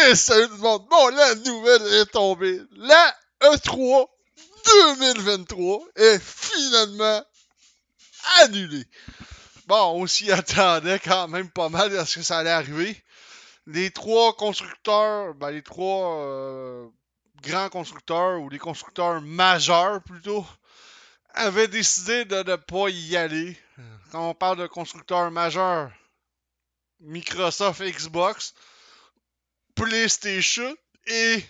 Et salut tout le monde! Bon, la nouvelle est tombée. La E3 2023 est finalement annulée. Bon, on s'y attendait quand même pas mal à ce que ça allait arriver. Les trois constructeurs, les trois grands constructeurs, ou les constructeurs majeurs plutôt, avaient décidé de ne pas y aller. Quand on parle de constructeurs majeurs, Microsoft, Xbox, PlayStation et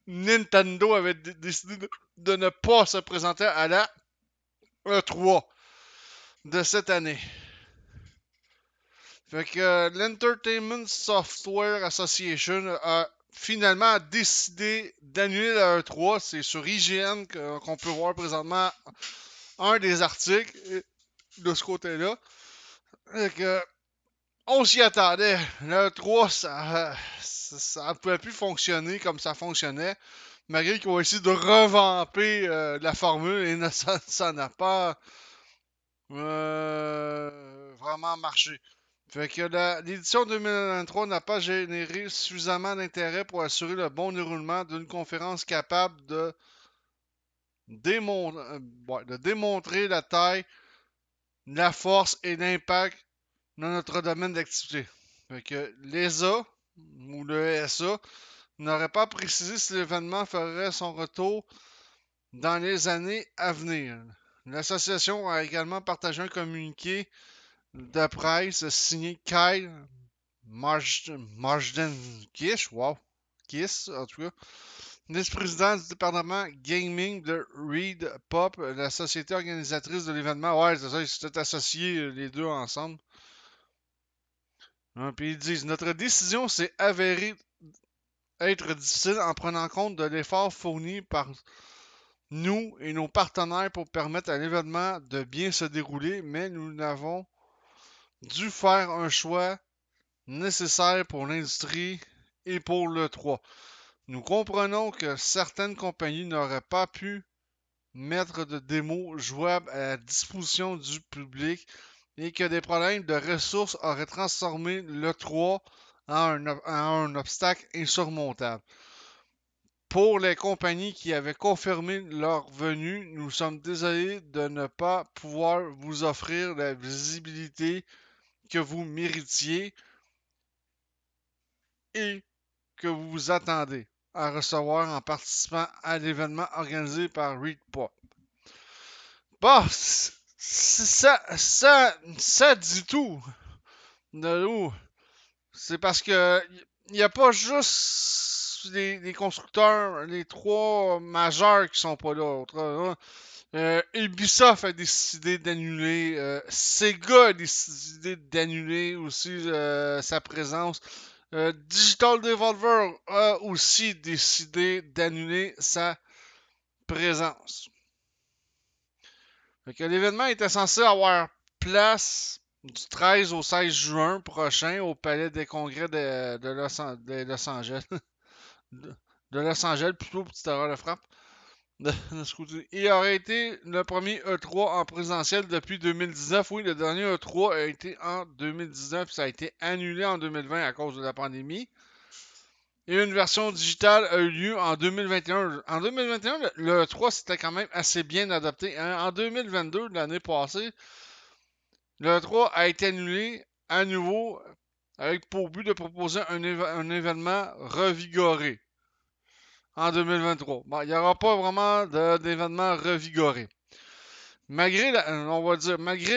Nintendo avait décidé de ne pas se présenter à la E3 de cette année. Fait que l'Entertainment Software Association a finalement décidé d'annuler la E3. C'est sur IGN qu'on peut voir présentement un des articles de ce côté-là. Fait que on s'y attendait. La E3, ça ne pouvait plus fonctionner comme ça fonctionnait. Malgré qu'ils ont essayé de revamper la formule et ça n'a pas vraiment marché. Fait que l'édition 2023 n'a pas généré suffisamment d'intérêt pour assurer le bon déroulement d'une conférence capable de démontrer la taille, la force et l'impact dans notre domaine d'activité. Fait que l'ESA ou le ESA n'aurait pas précisé si l'événement ferait son retour dans les années à venir. L'association a également partagé un communiqué de presse signé Kyle Marsden-Kish, en tout cas, vice-président du département gaming de Reed Pop, la société organisatrice de l'événement. Ouais, c'est ça, ils s'étaient associés les deux ensemble. Puis ils disent, notre décision s'est avérée être difficile en prenant compte de l'effort fourni par nous et nos partenaires pour permettre à l'événement de bien se dérouler, mais nous avons dû faire un choix nécessaire pour l'industrie et pour l'E3. Nous comprenons que certaines compagnies n'auraient pas pu mettre de démos jouables à la disposition du public et que des problèmes de ressources auraient transformé l'E3 en un obstacle insurmontable. Pour les compagnies qui avaient confirmé leur venue, nous sommes désolés de ne pas pouvoir vous offrir la visibilité que vous méritiez et que vous vous attendez à recevoir en participant à l'événement organisé par Reed Pop. Bon, ça dit tout de nous. C'est parce que il n'y a pas juste les constructeurs, les trois majeurs qui sont pas là. Ubisoft a décidé d'annuler. Sega a décidé d'annuler aussi sa présence. Digital Devolver a aussi décidé d'annuler sa présence. Fait que l'événement était censé avoir place du 13 au 16 juin prochain au Palais des Congrès de Los Angeles. de Los Angeles, plutôt, petite erreur de frappe. Il aurait été le premier E3 en présentiel depuis 2019. Oui, le dernier E3 a été en 2019, ça a été annulé en 2020 à cause de la pandémie. Et une version digitale a eu lieu en 2021. En 2021, le E3 c'était quand même assez bien adapté. En 2022, l'année passée, le E3 a été annulé à nouveau avec pour but de proposer un événement revigoré en 2023. Bon, il n'y aura pas vraiment d'événement revigoré. Malgré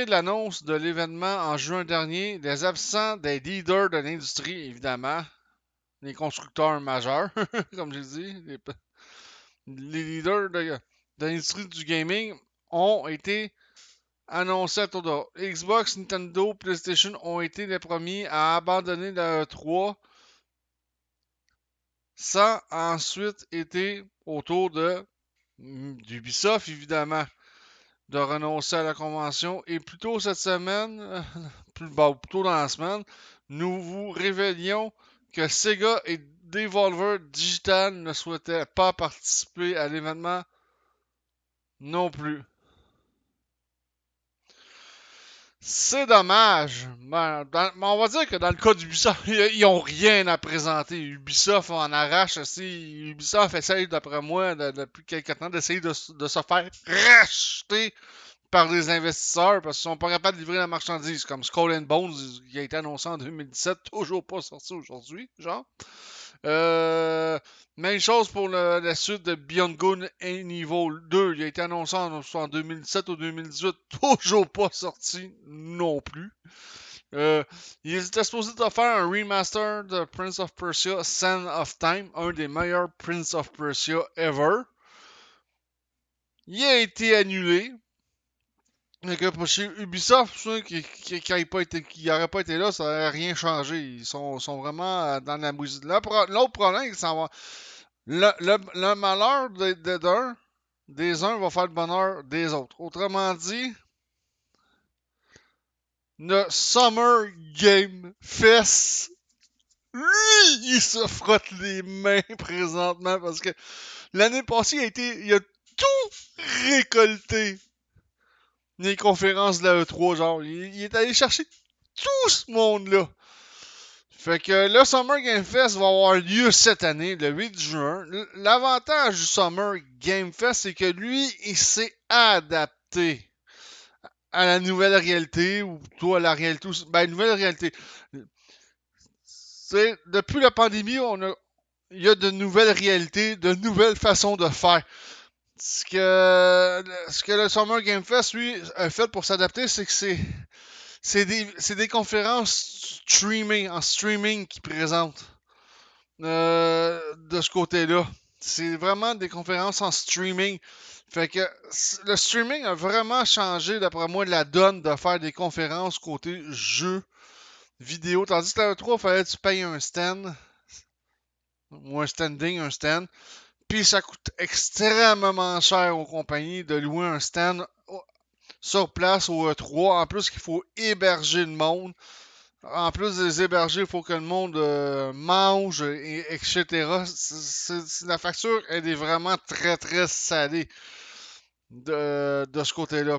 l'annonce de l'événement en juin dernier, les absents des leaders de l'industrie, évidemment, les constructeurs majeurs, comme j'ai dit, les leaders de l'industrie du gaming ont été annoncés à tour de rôle. Xbox, Nintendo, PlayStation ont été les premiers à abandonner la E3 ça a ensuite été au tour d'Ubisoft, évidemment, de renoncer à la convention. Et plus tôt cette semaine, plus tôt dans la semaine, nous vous révélions que Sega et Devolver Digital ne souhaitaient pas participer à l'événement non plus. C'est dommage. On va dire que dans le cas d'Ubisoft, ils ont rien à présenter. Ubisoft en arrache aussi. Ubisoft essaye, d'après moi, depuis quelques temps, d'essayer de se faire racheter par des investisseurs parce qu'ils sont pas capables de livrer la marchandise. Comme Skull and Bones, qui a été annoncé en 2017, toujours pas sorti aujourd'hui, genre. Euh, Même chose pour la suite de Beyond Good et Niveau 2. Il a été annoncé en 2017 ou 2018. Toujours pas sorti non plus. Il était supposé de faire un remaster de Prince of Persia Sand of Time, un des meilleurs Prince of Persia ever. Il a été annulé. Chez Ubisoft, qui n'aurait pas été là, ça n'aurait rien changé. Ils sont vraiment dans la musique. L'autre problème, c'est que le malheur des uns va faire le bonheur des autres. Autrement dit, le Summer Game Fest, lui, il se frotte les mains présentement parce que l'année passée, il a tout récolté. Les conférences de la E3, genre, il est allé chercher tout ce monde-là. Fait que le Summer Game Fest va avoir lieu cette année, le 8 juin. L'avantage du Summer Game Fest, c'est que lui, il s'est adapté à la nouvelle réalité, ou plutôt à la réalité, nouvelle réalité. Depuis la pandémie, il y a de nouvelles réalités, de nouvelles façons de faire. Ce que le Summer Game Fest, lui, a fait pour s'adapter, c'est que c'est des conférences en streaming qui présentent de ce côté-là. C'est vraiment des conférences en streaming. Fait que le streaming a vraiment changé, d'après moi, la donne de faire des conférences côté jeux vidéo. Tandis que la E3, il fallait que tu payes un stand, ou un stand. Puis ça coûte extrêmement cher aux compagnies de louer un stand sur place au E3. En plus qu'il faut héberger le monde. En plus des héberger, il faut que le monde mange, etc. La facture, elle est vraiment très très salée de ce côté-là.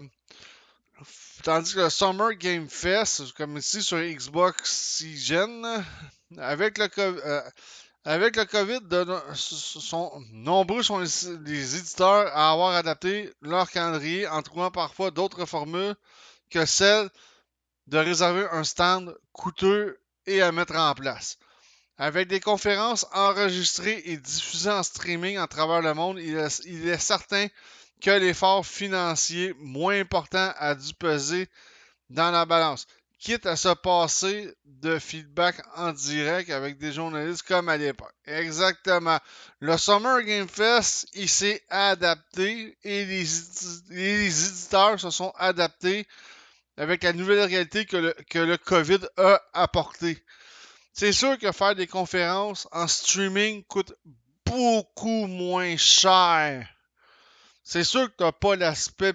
Tandis que le Summer Game Fest, comme ici sur Xbox Season, avec le, avec le COVID, nombreux sont les éditeurs à avoir adapté leur calendrier en trouvant parfois d'autres formules que celles de réserver un stand coûteux et à mettre en place. Avec des conférences enregistrées et diffusées en streaming à travers le monde, il est certain que l'effort financier moins important a dû peser dans la balance, quitte à se passer de feedback en direct avec des journalistes comme à l'époque. Exactement. Le Summer Game Fest, il s'est adapté et les éditeurs se sont adaptés avec la nouvelle réalité que le COVID a apporté. C'est sûr que faire des conférences en streaming coûte beaucoup moins cher. C'est sûr que t'as pas l'aspect.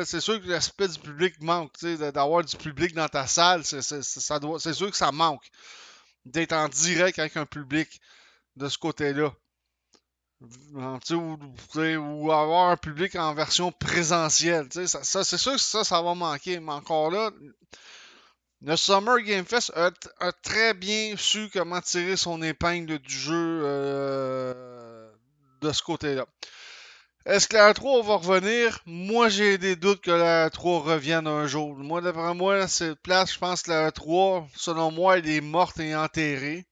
C'est sûr que l'aspect du public manque. D'avoir du public dans ta salle, c'est sûr que ça manque. D'être en direct avec un public de ce côté-là. Ou avoir un public en version présentielle. C'est sûr que ça va manquer. Mais encore là, le Summer Game Fest a très bien su comment tirer son épingle du jeu de ce côté-là. Est-ce que la 3 va revenir? Moi, j'ai des doutes que la 3 revienne un jour. Moi, d'après moi, cette place, je pense que la 3, selon moi, elle est morte et enterrée.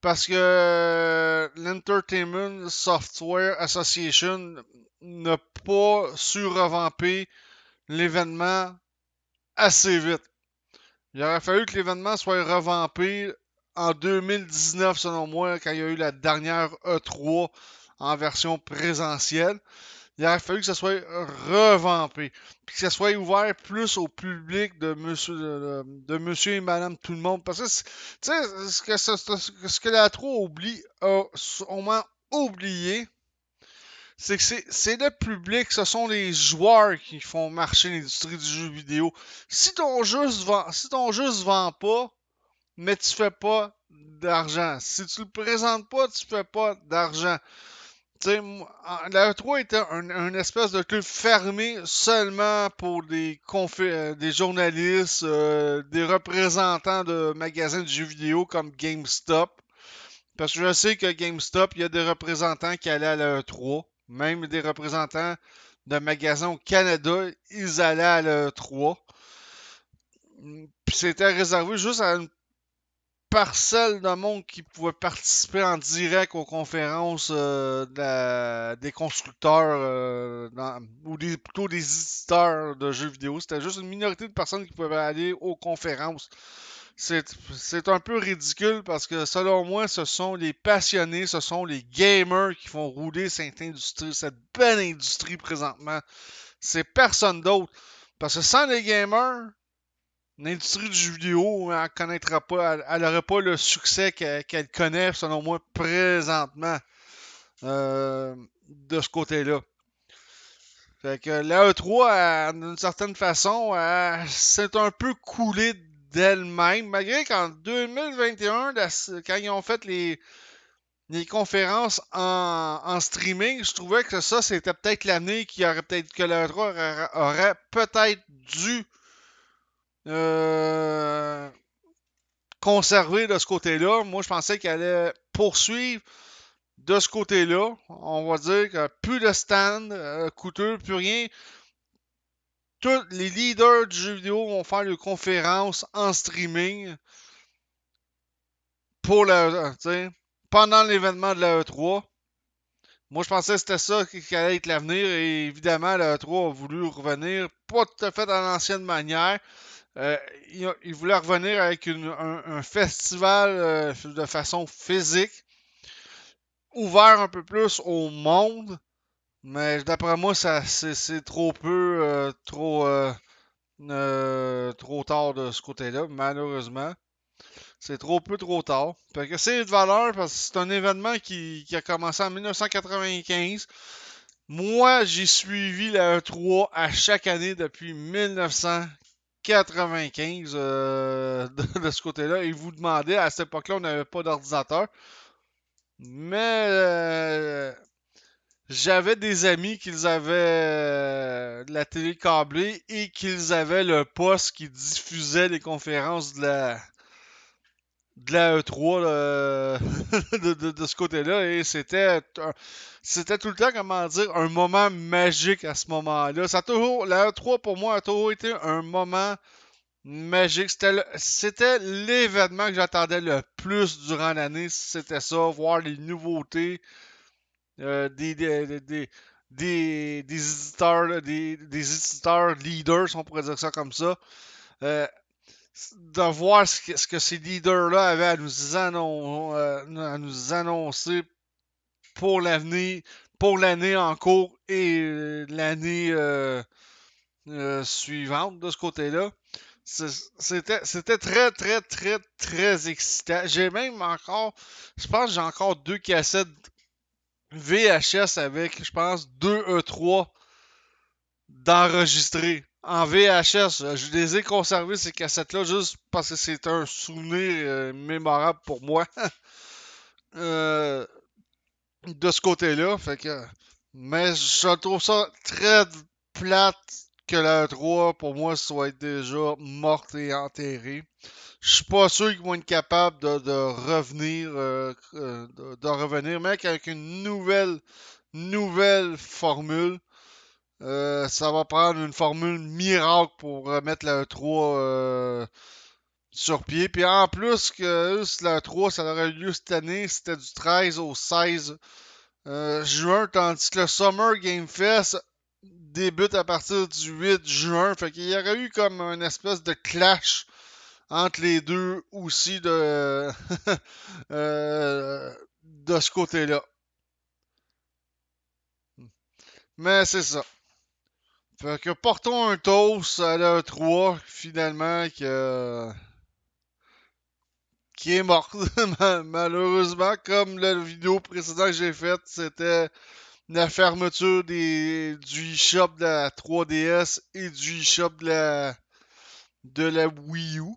Parce que l'Entertainment Software Association n'a pas su revamper l'événement assez vite. Il aurait fallu que l'événement soit revampé en 2019, selon moi, quand il y a eu la dernière E3 en version présentielle. Il aurait fallu que ça soit revampé. Puis que ça soit ouvert plus au public de monsieur et madame tout le monde. Parce que, tu sais, ce que la 3 a sûrement oublié, c'est que c'est le public, ce sont les joueurs qui font marcher l'industrie du jeu vidéo. Si ton jeu se vend pas, mais tu fais pas d'argent. Si tu le présentes pas, tu fais pas d'argent. Tu sais, la E3 était un espèce de club fermé seulement pour des journalistes, des représentants de magasins de jeux vidéo comme GameStop. Parce que je sais que GameStop, il y a des représentants qui allaient à la E3. Même des représentants de magasins au Canada, ils allaient à la E3. Puis c'était réservé juste à une parcelle de monde qui pouvait participer en direct aux conférences des constructeurs ou plutôt des éditeurs de jeux vidéo. C'était juste une minorité de personnes qui pouvaient aller aux conférences. C'est un peu ridicule parce que selon moi, ce sont les passionnés, ce sont les gamers qui font rouler cette industrie, cette belle industrie présentement. C'est personne d'autre. Parce que sans les gamers, l'industrie du jeu vidéo, elle connaîtra pas, elle n'aurait pas le succès qu'elle connaît, selon moi, présentement, de ce côté-là. Fait que la E3, d'une certaine façon, c'est un peu coulé d'elle-même, malgré qu'en 2021, quand ils ont fait les conférences en streaming, je trouvais que ça, c'était peut-être l'année que la E3 aurait peut-être dû euh, conserver de ce côté-là. Moi, je pensais qu'elle allait poursuivre de ce côté-là. On va dire que plus de stand coûteux, plus rien. Tous les leaders du jeu vidéo vont faire leurs conférences en streaming pour pendant l'événement de la E3. Moi, je pensais que c'était ça qui allait être l'avenir et évidemment, la E3 a voulu revenir pas tout à fait dans l'ancienne manière. Il voulait revenir avec un festival de façon physique, ouvert un peu plus au monde, mais d'après moi, c'est trop peu, trop tard de ce côté-là, malheureusement. C'est trop peu, trop tard. Fait que c'est de valeur parce que c'est un événement qui a commencé en 1995. Moi, j'ai suivi la E3 à chaque année depuis 1995 de ce côté-là. Et vous demandez, à cette époque-là, on n'avait pas d'ordinateur. Mais j'avais des amis qui avaient la télé câblée et qu'ils avaient le poste qui diffusait les conférences de la E3 là, de ce côté-là. Et c'était tout le temps, comment dire, un moment magique à ce moment-là. La E3 pour moi a toujours été un moment magique. C'était l'événement que j'attendais le plus durant l'année. C'était ça, voir les nouveautés, euh, des, des, des, des, des éditeurs, des éditeurs leaders, si on pourrait dire ça comme ça. Euh, de voir ce que ces leaders-là avaient à nous annoncer pour l'avenir, pour l'année en cours et l'année suivante de ce côté-là. C'était très, très, très, très excitant. J'ai même encore, je pense que j'ai encore deux cassettes VHS avec, je pense, deux E3 d'enregistrer en VHS. Je les ai conservés, ces cassettes-là, juste parce que c'est un souvenir mémorable pour moi euh, de ce côté-là. Mais je trouve ça très plate que la 3 pour moi, soit déjà morte et enterrée. Je suis pas sûr qu'ils vont être capables de revenir, de revenir, mais avec une nouvelle formule. Ça va prendre une formule miracle pour remettre la E3 sur pied. Puis en plus que la E3, ça aurait eu lieu cette année, c'était du 13 au 16 juin, tandis que le Summer Game Fest débute à partir du 8 juin. Fait qu'il y aurait eu comme une espèce de clash entre les deux aussi de ce côté-là. Mais c'est ça. Fait que portons un toast à la 3 finalement qui est morte. Malheureusement, comme la vidéo précédente que j'ai faite, c'était la fermeture du eShop de la 3DS et du eShop de la Wii U.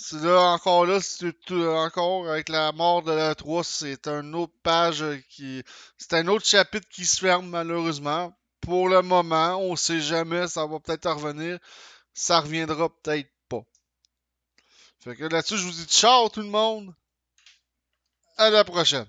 C'est là, encore là, encore avec la mort de la 3, c'est une autre page qui. C'est un autre chapitre qui se ferme, malheureusement. Pour le moment, on sait jamais, ça va peut-être revenir. Ça reviendra peut-être pas. Fait que là-dessus, je vous dis ciao tout le monde. À la prochaine.